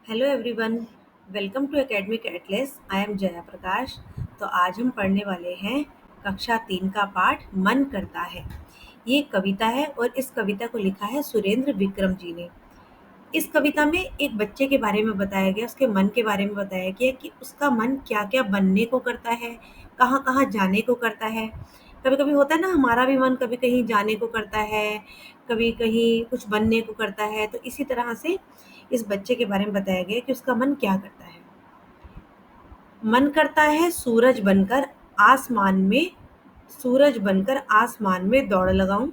Hello everyone, welcome to Academic Atlas. I am Jaya Prakash. तो आज हम पढ़ने वाले हैं कक्षा 3 का पाठ मन करता है। ये एक कविता है और इस कविता को लिखा है सुरेंद्र विक्रम जी ने। इस कविता में एक बच्चे के बारे में बताया गया, उसके मन के बारे में बताया गया कि उसका मन क्या क्या बनने को करता है, कहाँ कहाँ जाने को करता है। कभी कभी होता है ना, हमारा भी मन कभी कहीं जाने को करता है, कभी कहीं कुछ बनने को करता है। तो इसी तरह से इस बच्चे के बारे में बताया गया कि उसका मन क्या करता है। मन करता है सूरज बनकर आसमान में दौड़ लगाऊं।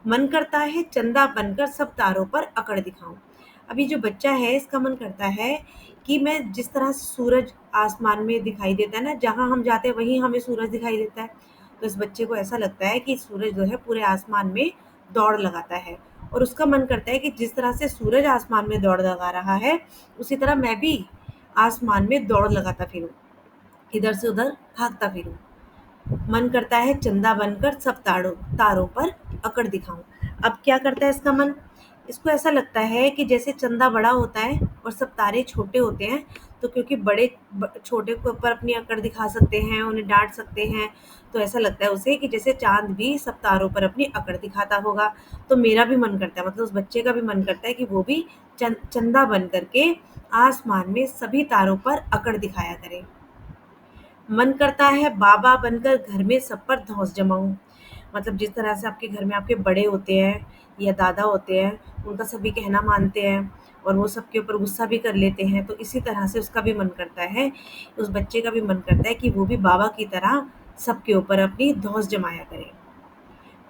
मन करता है चंदा बनकर सब तारों पर अकड़ दिखाऊं। अभी जो बच्चा है, इसका मन करता है कि मैं जिस तरह से सूरज आसमान में दिखाई देता है ना, जहां हम जाते हैं वहीं हमें सूरज दिखाई देता है। तो इस बच्चे को ऐसा लगता है कि सूरज जो है पूरे आसमान में दौड़ लगाता है, और उसका मन करता है कि जिस तरह से सूरज आसमान में दौड़ लगा रहा है, उसी तरह मैं भी आसमान में दौड़ लगाता फिरूं, इधर से उधर भागता फिरूं। मन करता है चंदा बनकर सब तारों तारों पर अकड़ दिखाऊं। अब क्या करता है इसका मन? इसको ऐसा लगता है कि जैसे चंदा बड़ा होता है और सब तारे छोटे होते हैं, तो क्योंकि छोटे के ऊपर अपनी अकड़ दिखा सकते हैं, उन्हें डांट सकते हैं, तो ऐसा लगता है उसे कि जैसे चांद भी सब तारों पर अपनी अकड़ दिखाता होगा। तो मेरा भी मन करता है, मतलब उस बच्चे का भी मन करता है कि वो भी चंदा बन करके आसमान में सभी तारों पर अकड़ दिखाया करे। मन करता है बाबा बनकर घर में सब पर धौंस जमाऊं। मतलब जिस तरह से आपके घर में आपके बड़े होते हैं या दादा होते हैं, उनका सभी कहना मानते हैं और वो सबके ऊपर गुस्सा भी कर लेते हैं, तो इसी तरह से उसका भी मन करता है, उस बच्चे का भी मन करता है कि वो भी बाबा की तरह सबके ऊपर अपनी धौंस जमाया करे।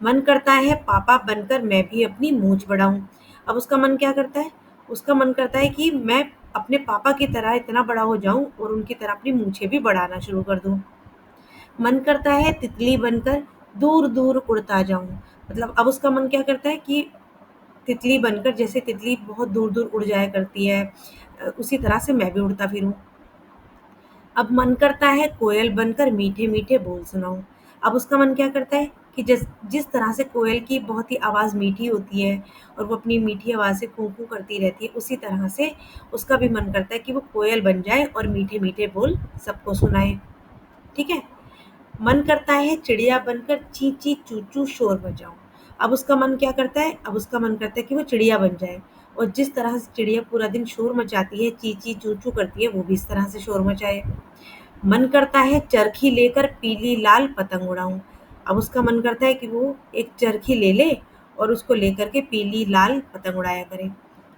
मन करता है पापा बनकर मैं भी अपनी मूंछ बढ़ाऊं। अब उसका मन क्या करता है? उसका मन करता है कि मैं अपने पापा की तरह इतना बड़ा हो जाऊं और उनकी तरह अपनी मूंछें भी बढ़ाना शुरू कर दूं। मन करता है तितली बनकर दूर दूर उड़ता जाऊं। मतलब अब उसका मन क्या करता है कि तितली बनकर, जैसे तितली बहुत दूर दूर उड़ जाया करती है, उसी तरह से मैं भी उड़ता फिरूं। अब मन करता है कोयल बनकर मीठे मीठे बोल सुनाऊं। अब उसका मन क्या करता है कि जिस जिस तरह से कोयल की बहुत ही आवाज़ मीठी होती है और वो अपनी मीठी आवाज़ से कू कू करती रहती है, उसी तरह से उसका भी मन करता है कि वो कोयल बन जाए और मीठे मीठे बोल सबको सुनाए। ठीक है। मन करता है चिड़िया बनकर ची ची चू चू शोर मचाऊं। अब उसका मन क्या करता है? अब उसका मन करता है कि वो चिड़िया बन जाए, और जिस तरह से चिड़िया पूरा दिन शोर मचाती है, ची ची चू चू करती है, वो भी इस तरह से शोर मचाए। मन करता है चरखी लेकर पीली लाल पतंग उड़ाऊं। अब उसका मन करता है कि वो एक चरखी ले ले और उसको लेकर के पीली लाल पतंग उड़ाया करे।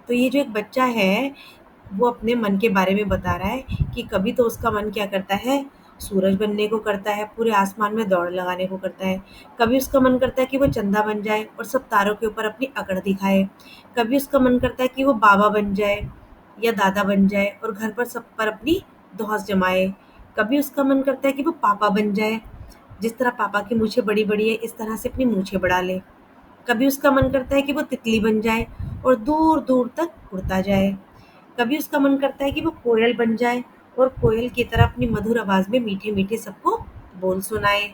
तो ये जो एक बच्चा है, वो अपने मन के बारे में बता रहा है कि कभी तो उसका मन क्या करता है, सूरज बनने को करता है, पूरे आसमान में दौड़ लगाने को करता है। कभी उसका मन करता है कि वो चंदा बन जाए और सब तारों के ऊपर अपनी अकड़ दिखाए। कभी उसका मन करता है कि वो बाबा बन जाए या दादा बन जाए और घर पर सब पर अपनी धौंस जमाए। कभी उसका मन करता है कि वो पापा बन जाए, जिस तरह पापा की मूछें बड़ी बड़ी है, इस तरह से अपनी मूछें बढ़ा ले। कभी उसका मन करता है कि वो तितली बन जाए और दूर दूर तक उड़ता जाए। कभी उसका मन करता है कि वो कोयल बन जाए और कोयल की तरह अपनी मधुर आवाज में मीठे मीठे सबको बोल सुनाए।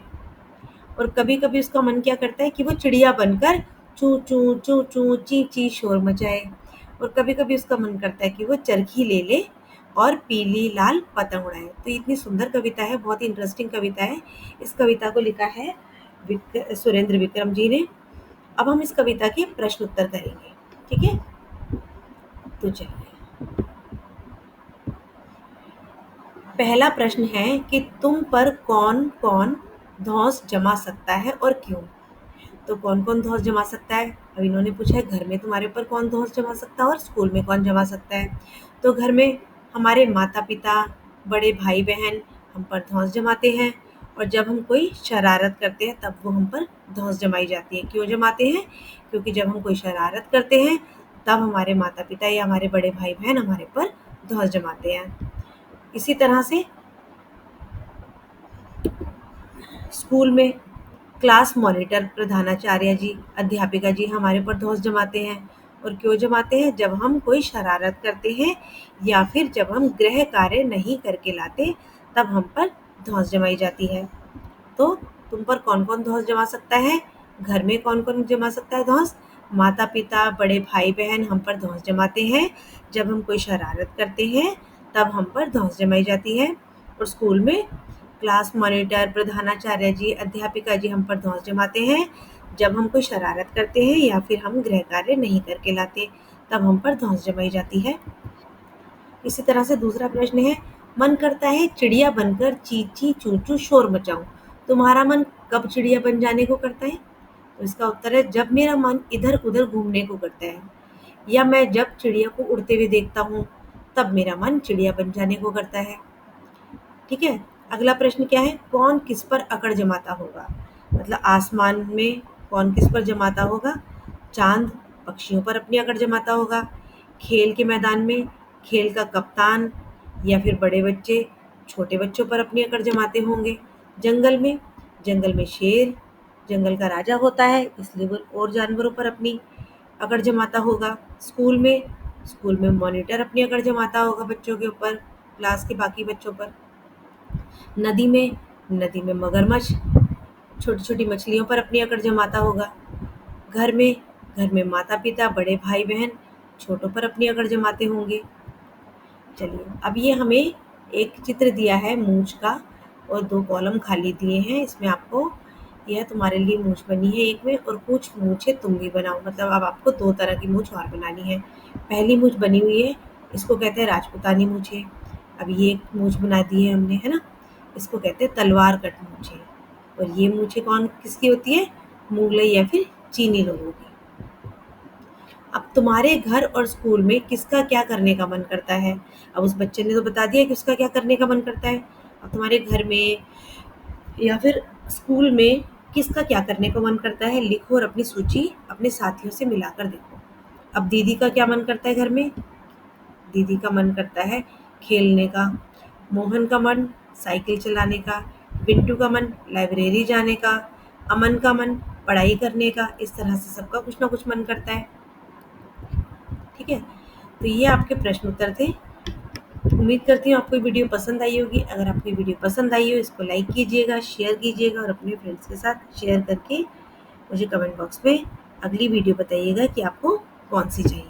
और कभी कभी उसका मन क्या करता है कि वो चिड़िया बनकर चू चू ची ची शोर मचाए। और कभी कभी उसका मन करता है कि वो चरखी ले ले और पीली लाल पतंग उड़ाए। तो ये इतनी सुंदर कविता है, बहुत ही इंटरेस्टिंग कविता है। इस कविता को लिखा है सुरेंद्र विक्रम जी ने। अब हम इस कविता के प्रश्न उत्तर करेंगे। ठीक है, तो चलिए। पहला प्रश्न है कि तुम पर कौन कौन धौंस जमा सकता है और क्यों? तो कौन कौन धौंस जमा सकता है? अब इन्होंने पूछा है घर में तुम्हारे ऊपर कौन धौंस जमा सकता है और स्कूल में कौन जमा सकता है। तो घर में हमारे माता पिता, बड़े भाई बहन हम पर धौंस जमाते हैं, और जब हम कोई शरारत करते हैं तब वो हम पर धौंस जमाई जाती है। क्यों जमाते हैं? क्योंकि जब हम कोई शरारत करते हैं तब हमारे माता पिता या हमारे बड़े भाई बहन हमारे पर धौंस जमाते हैं। इसी तरह से स्कूल में क्लास मॉनिटर, प्रधानाचार्य जी, अध्यापिका जी हमारे पर धौंस जमाते हैं। और क्यों जमाते हैं? जब हम कोई शरारत करते हैं या फिर जब हम गृह कार्य नहीं करके लाते, तब हम पर धौंस जमाई जाती है। तो तुम पर कौन कौन धौंस जमा सकता है? घर में कौन कौन जमा सकता है धौंस? माता पिता बड़े भाई बहन हम पर धौंस जमाते हैं। जब हम कोई शरारत करते हैं तब हम पर धौंस जमाई जाती है। और स्कूल में क्लास मॉनिटर, प्रधानाचार्य जी, अध्यापिका जी हम पर धौंस जमाते हैं। जब हम कोई शरारत करते हैं या फिर हम गृह कार्य नहीं करके लाते, तब हम पर धौंस जमाई जाती है। इसी तरह से दूसरा प्रश्न है, मन करता है चिड़िया बनकर ची ची चू चू शोर मचाऊं। तुम्हारा मन कब चिड़िया बन जाने को करता है? तो इसका उत्तर है, जब मेरा मन इधर उधर घूमने को करता है, या मैं जब चिड़िया को उड़ते हुए देखता हूँ तब मेरा मन चिड़िया बन जाने को करता है। ठीक है। अगला प्रश्न क्या है, कौन किस पर अकड़ जमाता होगा? मतलब आसमान में कौन किस पर जमाता होगा? चांद पक्षियों पर अपनी अकड़ जमाता होगा। खेल के मैदान में खेल का कप्तान या फिर बड़े बच्चे छोटे बच्चों पर अपनी अकड़ जमाते होंगे। जंगल में शेर जंगल का राजा होता है, इसलिए वो और जानवरों पर अपनी अकड़ जमाता होगा। स्कूल में मॉनिटर अपनी अकड़ जमाता होगा बच्चों के ऊपर, क्लास के बाकी बच्चों पर। नदी में नदी में मगरमच्छ छोटी छोटी मछलियों पर अपनी अकड़ जमाता होगा। घर में घर में माता पिता बड़े भाई बहन छोटों पर अपनी अकड़ जमाते होंगे। चलिए, अब ये हमें एक चित्र दिया है मूंछ का, और 2 कॉलम खाली दिए हैं। इसमें आपको, यह तुम्हारे लिए मूंछ बनी है एक में, और कुछ मूंछें तुम भी बनाओ। मतलब अब आपको 2 तरह की मूंछ और बनानी है। पहली मूंछ बनी हुई है, इसको कहते हैं राजपूतानी मूंछें। अब ये एक मूंछ बना दी है हमने, है ना, इसको कहते हैं तलवार कट मूंछें। और ये मूंछें कौन किसकी होती है? मुगलई या फिर चीनी लोगों की। अब तुम्हारे घर और स्कूल में किसका क्या करने का मन करता है? अब उस बच्चे ने तो बता दिया कि उसका क्या करने का मन करता है। अब तुम्हारे घर में या फिर स्कूल में किसका क्या करने का मन करता है? लिखो और अपनी सूची अपने साथियों से मिलाकर देखो। अब दीदी का क्या मन करता है घर में? दीदी का मन करता है खेलने का। मोहन का मन साइकिल चलाने का। पिंटू का मन लाइब्रेरी जाने का। अमन का मन पढ़ाई करने का। इस तरह से सबका कुछ ना कुछ मन करता है। ठीक है, तो ये आपके प्रश्न उत्तर थे। उम्मीद करती हूँ आपको ये वीडियो पसंद आई होगी। अगर आपको ये वीडियो पसंद आई हो, इसको लाइक कीजिएगा, शेयर कीजिएगा, और अपने फ्रेंड्स के साथ शेयर करके मुझे कमेंट बॉक्स में अगली वीडियो बताइएगा कि आपको कौन सी चाहिए।